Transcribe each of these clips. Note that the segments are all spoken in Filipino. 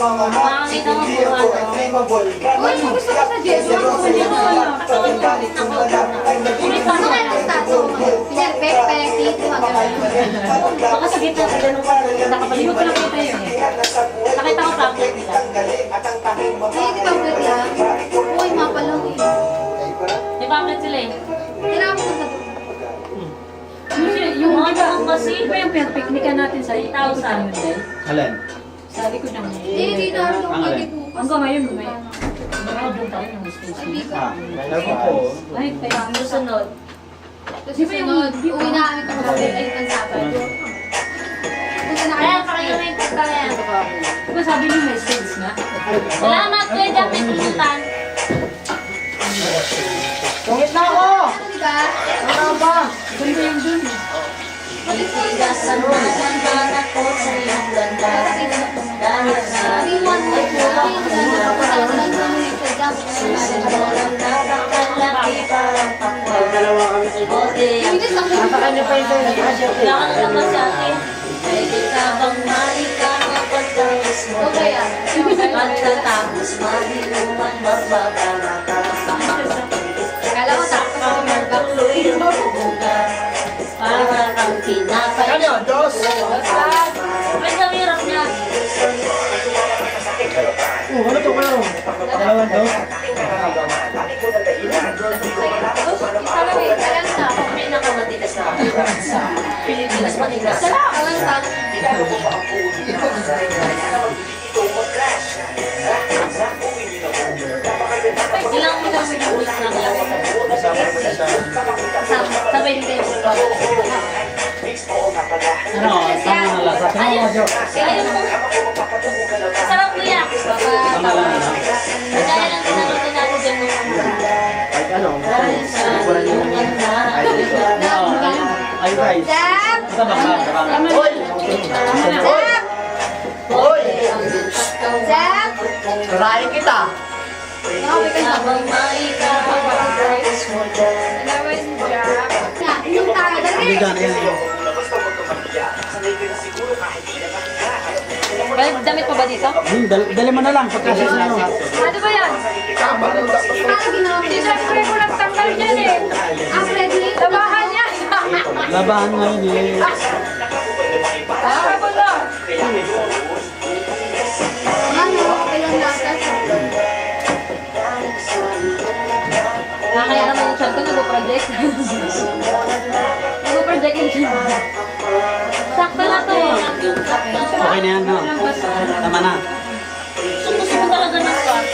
Makakita mo po ano. Uy, gusto ko sa Jesu. Ano nga yung estado? Pinag-pek-pek, dito, Baka sa gitna sa ganun pa, nakabaliw ko lang kita yun eh. Nakita ko pamphlet nila. Ay, di ba ulit lang? Uy, mapalong eh. May pamphlet sila eh. Kailangan mo sa Yung ano kasi, Di ba yung picnican natin sa 8,000. yun din? Alin? Sa likod ng... Hindi na rin ako pag-ikupas. Hanggang ngayon, may... Baka doon tayo ng station. Ah, dahil ko po. Ay, kaya... Ang susunod. Tapos sunod, uwi na kami kung kapit ay ng Sabado. Punta na Kaya kami. pa kayo may pagkalayan. Di ba sabi niyo may sales na? Salamat Kuya Jack, may pumuntan. Tungit na ako! Ano diba? Ano ba? Ganda yung dun eh. Itigasan mo ang banak ko sa iyong ganda. Dahil sa Sabi mo, ano yung kapatid lang namin ito. Dapat walang nakakalaki parang pakwan. Dalawa kami. Hindi sa akin. Napakanya pa ito. Kailangan naman sa atin. Pwede ka bang malika pagkatapos mo? O kaya? Pagkatapos madiluman magbabara ka. Kala ko tapos ako mag-back. Tuloy ang mabubuga. Para kang tinapay. Ano? Dos? May kamirap niya. Oh, ano to kayo? Dalawang dos? Talaga eh, kailan na. Pinakamatigas na sa Pilipinas matigas. Kailan na. Ilang weeks lang yan. Sabay din kayo. Ano? Tama na lang. Sa Ayun. mga joke. Ayun po. Sarap kuya. Tama lang na. Kaya lang tinanong din natin dyan nung Ay, ano? Siguran yung... Ay, dito. Ay, guys. Jap! Ito ba? Hoy! Jap! Hoy! Jap! Karain kita! Nakawin ka na. habang maikakapagkais mo dyan. Dalawa yung Jap. Na, yung tayo. Hindi Dali! dyan, yan. Damit pa ba dito? Dali mo na lang. Pagkasis na ano. Ano ba yan? Paano ginawa mo? Siyempre ko nagtanggal dyan eh. Ah, ready? Labahan niya. Labahan ngayon eh. Ah, wala. Ano? Kailan natin? Kaya naman yung chan ko nag-project. Nag-project yung chan. Sakto na to. Okay na yan, no? Tama na. Gusto ko talaga ng spot.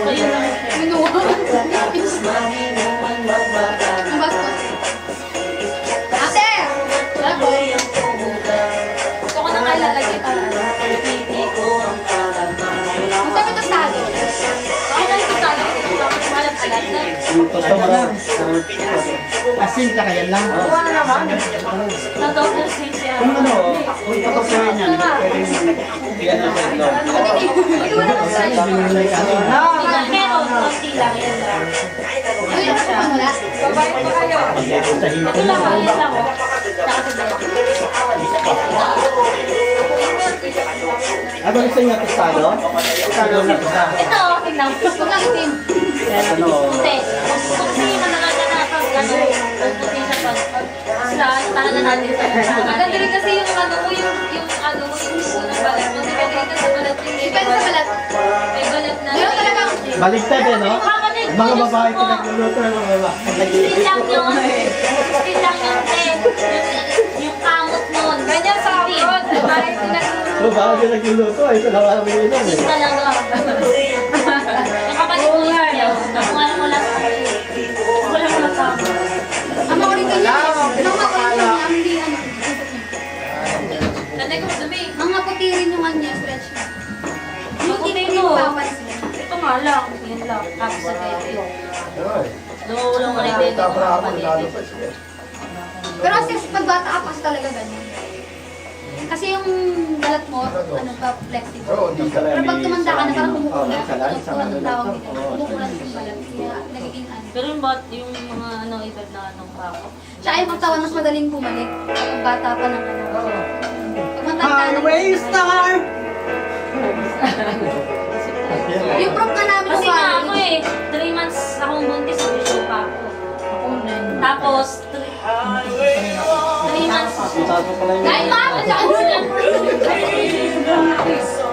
Ayun na. Minuwa. Ang basto. Ate! Ako. Gusto ko na nga ilalagay para. Masama ito talo. Okay lang ito talo. Malam alat na. Gusto mo lang. Asin ka kaya lang. Totoo na siya. Kung ano, kung patutuloy niyan, pwedeng yan ang pwede. Hindi wala ka sa iyo. Meron, konti lang. Yan lang. Ay, ako pa wala. Babae pa kayo. Ito lang, yan lang. Tsaka sa dito. Ano gusto niya tostado? Tostado na tostado. Ito, tingnan. Huwag lang itim. Ano? Puti. Kasi manangaga na pag ano, puti na pag sa tahanan natin sa Maganda rin kasi yung ano mo, yung ano mo, yung unang balat mo. Depende rin kasi sa balat mo. Depende sa balat. May balat na. Meron talagang Baligtad eh, no? kapatid ko, Mga Diyos babae ko. pinagluluto ng mga babae. Still lang yun. Still lang yun, te. Yung kamot nun. ganyan sa abroad. Tayo pinag- Babae pinagluluto, ay ito na wala may inom eh. Still talaga. Yung kapatid ko yun. Nakuha mo lang. Wala mo lang tama. Ama ko rin ganyan. Mga ko rin ganyan. Hindi ano. Nanay ko madumi. Mga puti rin yung ano niya, stretch niya. Yung Puti hindi to. mo papansin. Ito nga lang. Yan lang. Tapos sa tete. Wala mo rin tete. Pero kasi pag bata ka kasi talaga ganyan. Kasi yung balat mo, ano pa, flexible. Pero pag tumanda ka na, parang kumukulat. Ang tawag nila. Kumukulat yung balat. Kaya nagiging ano. Pero yung yung mga ano, edad na anong ako. Siya ay magtawan, mas madaling bumalik. Pag bata pa ng ano. Pag matanda na. Highway star! Masasok pala yun. Dahil maapit sa ano lang.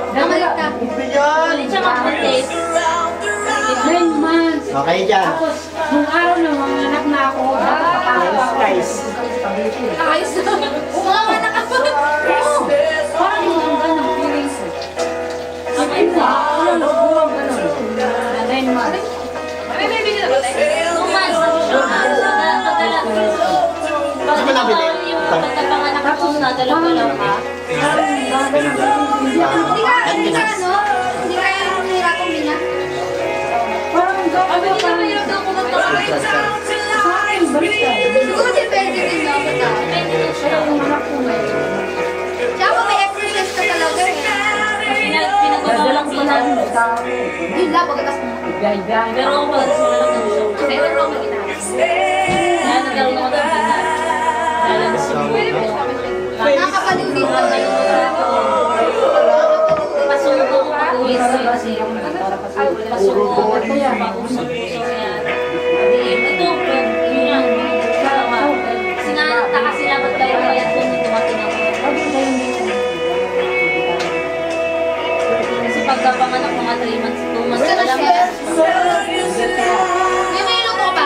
Namalik ka. Ulit siya mag-protest. 9 months. Okay dyan. Tapos, nung araw na mga anak na ako, Guys. Ayos na. Umanganak ka pa. parang yung ganun feeling ko. Ano, buwang ganun. Na 9 months. May baby ka na ba tayo? 2 months na siya. Pagkapanganak ko na dalawa ka. Hindi ka ano? Hindi ka yung nahirapang niya? Parang gawin Hindi ka mahirap daw pumunta ka rin. sa akin, baliktad. Siguro depende din na ako tao. Kaya yung anak ko na yun. Tsaka may exercise ka talaga eh. Dadala ko pa namin sa Yun lang, pagkatas mo. biyahe-biyahe. Pero ako pala sa wala ng show. Pero ako mag-inaas. Kaya nagkaroon ako ng binan. Dahil ang Cebu. Nakakapaliw din daw kayo. Pasuko ko pag-uwi sa kasi. Para kasi Pasuko ko pausok-usok yan. Ito, yun yan. Sinanta kasi dapat kayo kaya kung tumating ako. Kasi pagkapanganak mga 3 months, 2 months Gusto pa na lang. share? May iluto ka pa?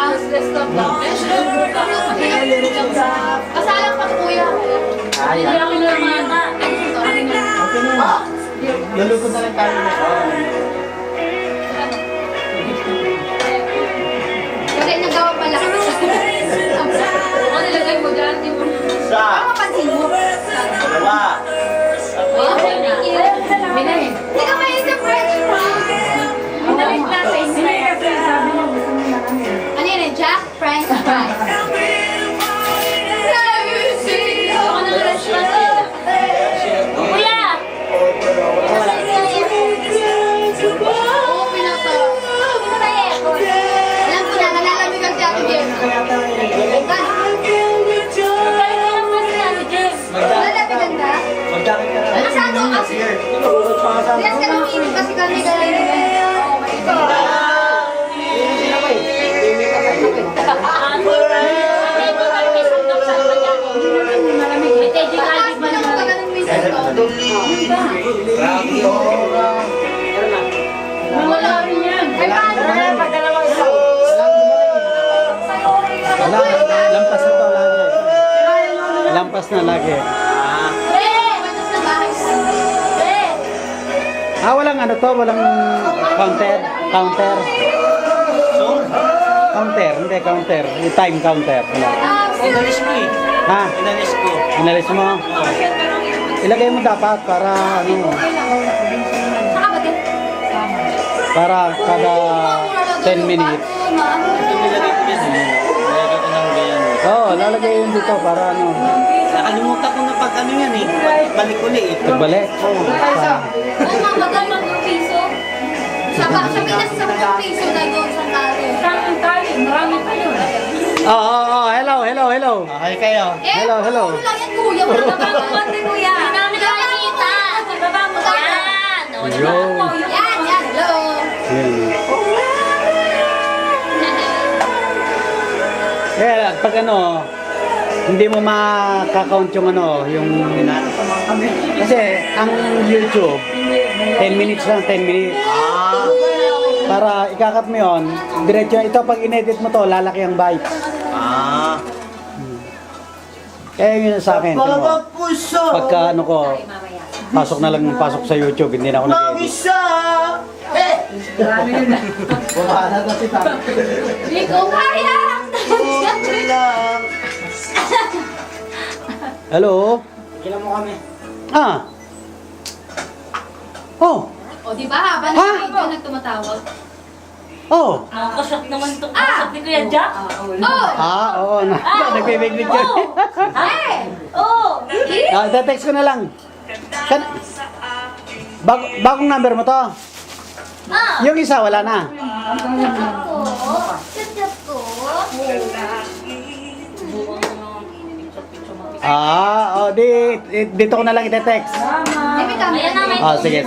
Kasalang pa kuya. Hindi ako namata. Okay na yun. Luluto na lang tayo. Kasi nagawa pala. Ano nilagay mo dyan? Di mo. Sa. Ano mapansin mo? Dalawa. Okay na. Hindi ka mahilig sa french fries. Balik na sa Israel. sabi niya, gusto niya na kami. Ano yun eh? Jack french fries. Ako ng restaurant eh. Kuya! Oo, pinata. Alam ko na, nalalamigan si Ate Jem. Balik ka lang pa si Ate Jess. Nalalapigan ka? Magdakit ka na. Asado kasi. Here. Tulog pa ka Yes, ka nang init kasi kami galing. Oo, may ito. May teddy Taas candy mo ba lang naman? ka ng minsan to. Wala rin yan. Ay, paano? Wala, lampas na to lagi. Lampas na lagi. Matas na bahay. Walang ano to, walang counter. Counter. Counter, hindi counter. Yung time counter. Wala. Inalis mo eh. Ha? Inalis ko. Inalis mo? Ilagay mo dapat para ano, Saka ba din? para kada 10 minutes. Ito nilagay ko yan eh. Nilagay ko ng ganyan. Oo, lalagay yun dito para ano, Nakalimutan ko na pag ano yan eh. Balik uli eh. pagbalik. Oo, mamagal mag-piso. Sa Pinas, sa piso na doon sa talo. Saan tayo? Marami pa yun. Hello. Okay kayo. Hello. Ano lang yan, kuya? Wala ka bang kumante, kuya? Hindi namin nakikita. Baba mo yan. O, diba? Yo. Yan, hello. Yan. Kaya pag ano, hindi mo makakount yung ano, yung... Kasi ang YouTube, 10 minutes lang, 10 minutes. Para ikakat mo yun, diretso, ito pag inedit mo to, lalaki ang bytes. Kaya yun sa akin. tingnan mo. puso. Pagka ano ko, pasok na lang pasok sa YouTube, hindi na ako nag-edit. Isa. Wala na si Tata. Hindi ko kaya. Hello? Kailan mo kami? Oh, O, di ba? Habang Ha? video nagtumatawag. oh. Nakakashock naman ito. Kashock ni Kuya Jack. Oh! Oo na. Nagbibiglig yun. Eh! Oo. Text ko na lang. Bagong number mo to? Yung isa, wala na. Ako? Chat ko? Di, dito ko na lang ite-text. Eh, may camera. Ayan na, may Sige.